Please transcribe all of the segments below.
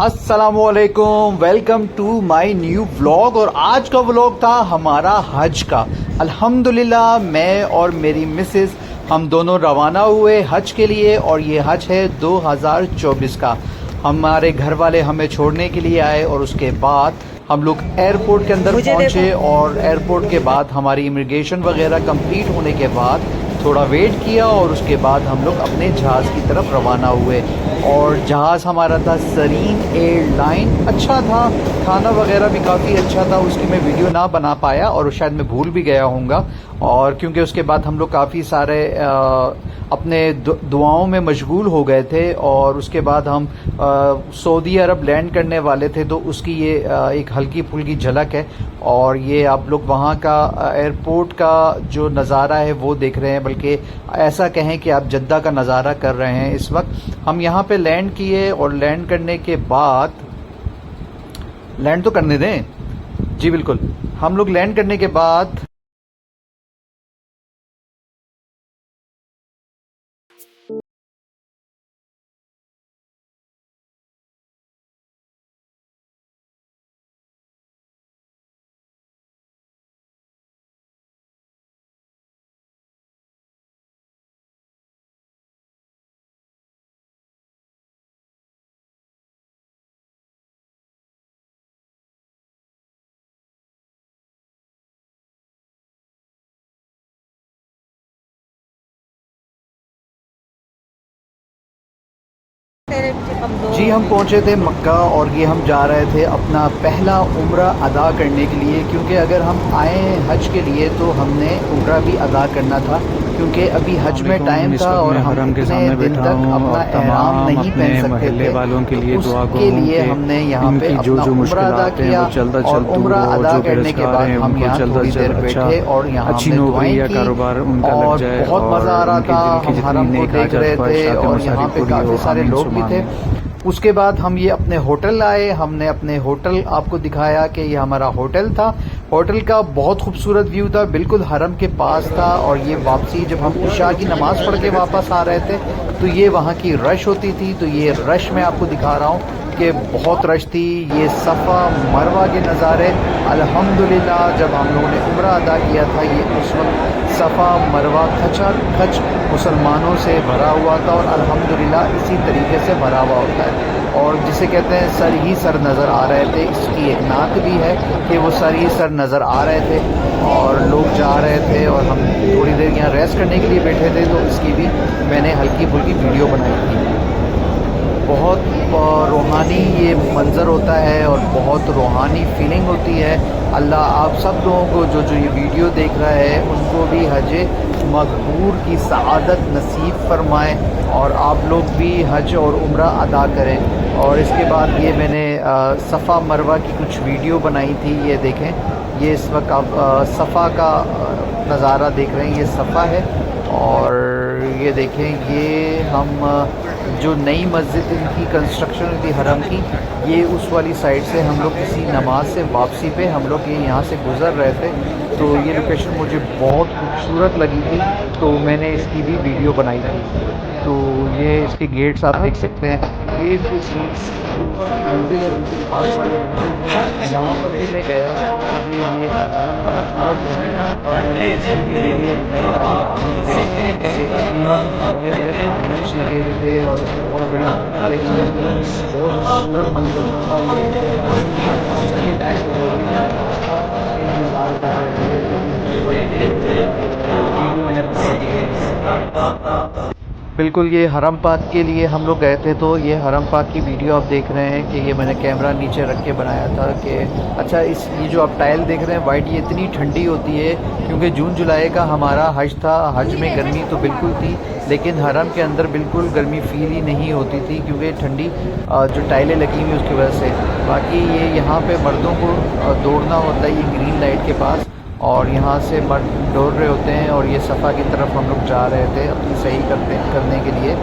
अस्सलामुअलैकुम, welcome to my new vlog. और आज का व्लॉग था हमारा हज का। अल्हम्दुलिल्लाह मैं और मेरी मिसेस हम दोनों रवाना हुए हज के लिए, और ये हज है 2024 का। हमारे घर वाले हमें छोड़ने के लिए आए और उसके बाद हम लोग एयरपोर्ट के अंदर पहुंचे, और एयरपोर्ट के बाद हमारी इमिग्रेशन वगैरह कंप्लीट होने के बाद थोड़ा वेट किया, और उसके बाद हम लोग अपने जहाज़ की तरफ रवाना हुए। और जहाज़ हमारा था सरीन एयरलाइन। अच्छा था, खाना वगैरह भी काफ़ी अच्छा था। उसकी मैं वीडियो ना बना पाया और शायद मैं भूल भी गया हूँगा, और क्योंकि उसके बाद हम लोग काफ़ी सारे अपने दुआओं में मशगूल हो गए थे। और उसके बाद हम सऊदी अरब लैंड करने वाले थे, तो उसकी ये एक हल्की फुल्की झलक है। और ये आप लोग वहाँ का एयरपोर्ट का जो नज़ारा है वो देख रहे हैं, बल्कि ऐसा कहें कि आप जद्दा का नज़ारा कर रहे हैं इस वक्त। हम यहाँ पे लैंड किए, और लैंड करने के बाद लैंड तो करने दें जी, बिल्कुल। हम लोग लैंड करने के बाद जी हम पहुंचे थे मक्का, और ये हम जा रहे थे अपना पहला उम्रा अदा करने के लिए। क्योंकि अगर हम आए हैं हज के लिए तो हमने उम्रा भी अदा करना था, क्योंकि अभी हज में टाइम था और हम के सामने बैठा हूँ अपना एहराम नहीं पहन सकते थे वालों के लिए दुआ के लिए हमने यहाँ पे अपना उम्रा अदा किया। और उम्रा अदा करने के बाद हम यहाँ थोड़ी देर बैठे और यहाँ अच्छी हमने नौकरी या दुआएं की, कारोबार उनका और लग जाए, बहुत मजा आ रहा था। हम हरम को देख रहे थे, और यहाँ पे काफी सारे लोग भी थे। उसके बाद हम ये अपने होटल आए। हमने अपने होटल आपको दिखाया कि ये हमारा होटल था। होटल का बहुत खूबसूरत व्यू था, बिल्कुल हरम के पास था। और ये वापसी जब हम इशा की नमाज पढ़ के वापस आ रहे थे तो ये वहाँ की रश होती थी। तो ये रश मैं आपको दिखा रहा हूँ कि बहुत रश थी। ये सफ़ा मरवा के नज़ारे, अल्हम्दुलिल्लाह जब हम लोगों ने उम्रा अदा किया था, ये उस वक्त सफ़ा मरवा खच मुसलमानों से भरा हुआ था, और अल्हम्दुलिल्लाह इसी तरीके से भरा हुआ होता है। और जिसे कहते हैं सर ही सर नज़र आ रहे थे। इसकी एक नात भी है कि वो सर ही सर नज़र आ रहे थे, और लोग जा रहे थे, और हम थोड़ी देर यहाँ रेस्ट करने के लिए बैठे थे, तो इसकी भी मैंने हल्की फुल्की वीडियो बनाई थी। बहुत रूहानी ये मंज़र होता है, और बहुत रूहानी फीलिंग होती है। अल्लाह आप सब लोगों को जो ये वीडियो देख रहा है उनको भी हज मकबूल की सआदत नसीब फरमाए, और आप लोग भी हज और उम्रा अदा करें। और इसके बाद ये मैंने सफ़ा मरवा की कुछ वीडियो बनाई थी। ये देखें, ये इस वक्त आप सफ़ा का नज़ारा देख रहे हैं। ये सफ़ा है, और ये देखें, ये हम जो नई मस्जिद इनकी कंस्ट्रक्शन हुई थी हरम की, ये उस वाली साइड से हम लोग किसी नमाज से वापसी पे हम लोग ये यहाँ से गुज़र रहे थे। तो ये लोकेशन मुझे बहुत खूबसूरत लगी थी, तो मैंने इसकी भी वीडियो बनाई थी। तो ये इसके गेट्स आप देख सकते हैं। ये यहाँ पर भी मैं गया, बिल्कुल ये हरम पाक के लिए हम लोग गए थे। तो ये हरम पाक की वीडियो आप देख रहे हैं कि ये मैंने कैमरा नीचे रख के बनाया था कि अच्छा ये जो आप टाइल देख रहे हैं वाइट, ये इतनी ठंडी होती है क्योंकि जून जुलाई का हमारा हज था। हज में गर्मी तो बिल्कुल थी, लेकिन हरम के अंदर बिल्कुल गर्मी फील ही नहीं होती थी, क्योंकि ठंडी जो टाइलें लगी हुई उसकी वजह से। बाकी ये यहाँ पे मर्दों को दौड़ना होता है ये ग्रीन लाइट के पास, और यहाँ से मर्द दौड़ रहे होते हैं, और ये सफ़ा की तरफ हम लोग जा रहे थे अपनी सही करने के लिए।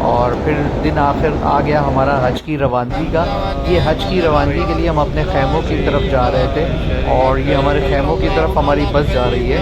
और फिर दिन आखिर आ गया हमारा हज की रवानगी का। ये हज की रवानगी के लिए हम अपने खैमों की तरफ जा रहे थे, और ये हमारे खैमों की तरफ हमारी बस जा रही है।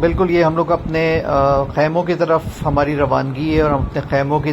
बिल्कुल ये हम लोग अपने खैमों की तरफ हमारी रवानगी है और हम अपने खैमों की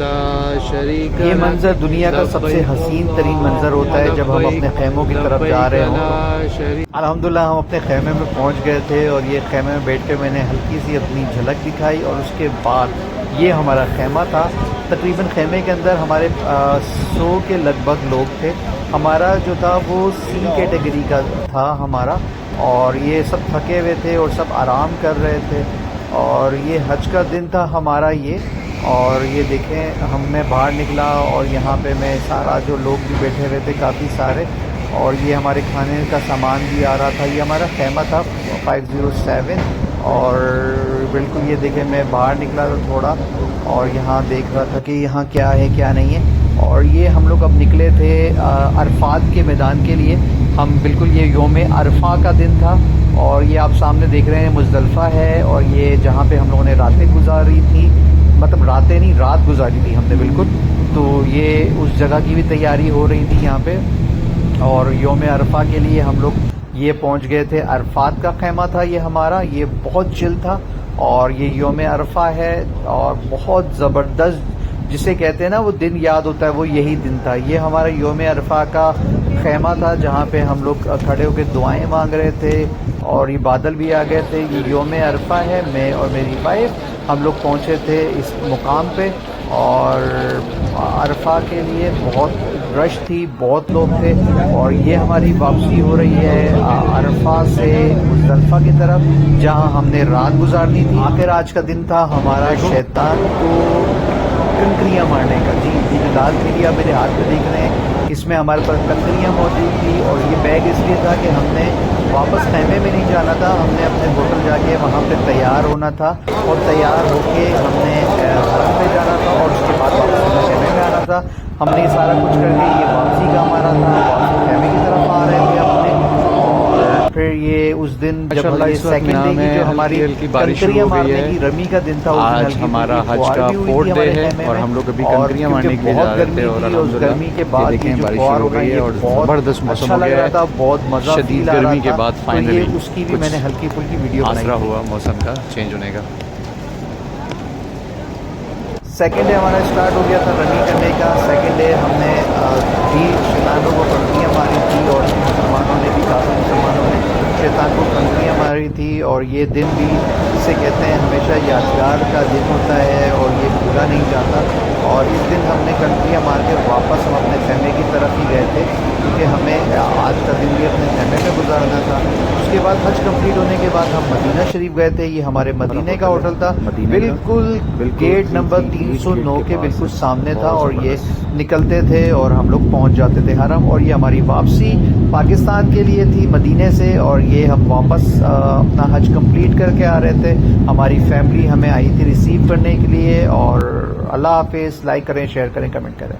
ला शरीक ये मंजर दुनिया का सबसे हसीन तरीन मंजर होता है जब हम अपने खैमों की तरफ जा रहे हों। अल्हम्दुलिल्लाह हम अपने खैमे में पहुंच गए थे और ये खैमे में बैठ के मैंने हल्की सी अपनी झलक दिखाई और उसके बाद ये हमारा खैमा था। तकरीबन खैमे के अंदर हमारे 100 के लगभग लोग थे। हमारा जो था वो सी कैटेगरी का था हमारा, और ये सब थके हुए थे और सब आराम कर रहे थे और ये हज का दिन था हमारा ये। और ये देखें हम मैं बाहर निकला और यहाँ पे मैं सारा जो लोग भी बैठे हुए थे काफ़ी सारे, और ये हमारे खाने का सामान भी आ रहा था। ये हमारा खैमा था 507 और बिल्कुल ये देखें मैं बाहर निकला था थोड़ा और यहाँ देख रहा था कि यहाँ क्या है क्या नहीं है। और ये हम लोग अब निकले थे अरफात के मैदान के लिए। हम बिल्कुल ये योम अरफा का दिन था और ये आप सामने देख रहे हैं मुज़दलिफ़ा है और ये जहाँ पे हम लोगों ने रातें गुजारी थी, मतलब रातें नहीं रात गुजारी थी हमने बिल्कुल। तो ये उस जगह की भी तैयारी हो रही थी यहाँ पे और योम अरफा के लिए हम लोग ये पहुँच गए थे। अरफात का खैमा था ये हमारा, ये बहुत चिल था और ये योम अरफा है और बहुत ज़बरदस्त जिसे कहते हैं ना वो दिन याद होता है, वो यही दिन था। ये हमारा योम अरफा का खैमा था जहाँ पे हम लोग खड़े होकर दुआएं मांग रहे थे और ये बादल भी आ गए थे। ये योम अरफा है, मैं और मेरी वाइफ हम लोग पहुँचे थे इस मुकाम पे और अरफा के लिए बहुत रश थी, बहुत लोग थे और ये हमारी वापसी हो रही है अरफा से मुज़दलिफ़ा की तरफ जहाँ हमने रात गुजारनी थी। आखिर आज का दिन था हमारा शैतान को कंकरियाँ मारने का। जी ये जो लाल थैली आप मेरे हाथ में देख रहे हैं इसमें हमारे पास कंकरियाँ मौजूद थी और ये बैग इसलिए था कि हमने वापस खैमे में नहीं जाना था, हमने अपने होटल जाके वहाँ पे तैयार होना था और तैयार होके हमने हरम पे जाना था और उसके बाद वापस हमें खैमे में आना था। हमने सारा कुछ करके ये वापसी का हमारा था, वापस खैमे की तरफ आ रहे थे अपने। और फिर ये उस दिन जब ये सेकंड डे की जो हमारी कंकरियाँ मारने की रमी का दिन था, आज हमारा हज का 4th डे है और हम लोग अभी कंकरियाँ मारने के लिए जा रहे थे और गर्मी के बाद देखें बारिश शुरू हो गई है और जबरदस्त मौसम हो गया है। बहुत मजा शदीद गर्मी के बाद फाइनली उसकी भी मैंने हल्की फुल्की वीडियो बनाई आसरा हुआ मौसम का चेंज होने का। सेकेंड डे हमारा स्टार्ट हो गया था रनिंग करने का। सेकेंड डे हमने भी शैतानों को कंकरियाँ मारी थी और मुसलमानों ने भी काफ़ी मुसलमानों ने शैतान को कंकरियाँ मारी थी और ये दिन भी इसे कहते हैं हमेशा यादगार का दिन होता है और ये भूला नहीं जाता। और इस दिन हमने कंकरियाँ मार के वापस हम अपने खैमे की तरफ ही गए थे क्योंकि हमें आज का दिन भी अपने खैमे में गुजारना था। उसके बाद हज कंप्लीट होने के बाद हम मदीना शरीफ गए थे। ये हमारे मदीने का होटल था, बिल्कुल गेट नंबर 309 के बिल्कुल सामने था और ये निकलते थे और हम लोग पहुंच जाते थे हरम। और ये हमारी वापसी पाकिस्तान के लिए थी मदीने से और ये हम वापस अपना हज कंप्लीट करके आ रहे थे। हमारी फैमिली हमें आई थी रिसीव करने के लिए। और अल्लाह हाफिज़। लाइक करें, शेयर करें, कमेंट करें।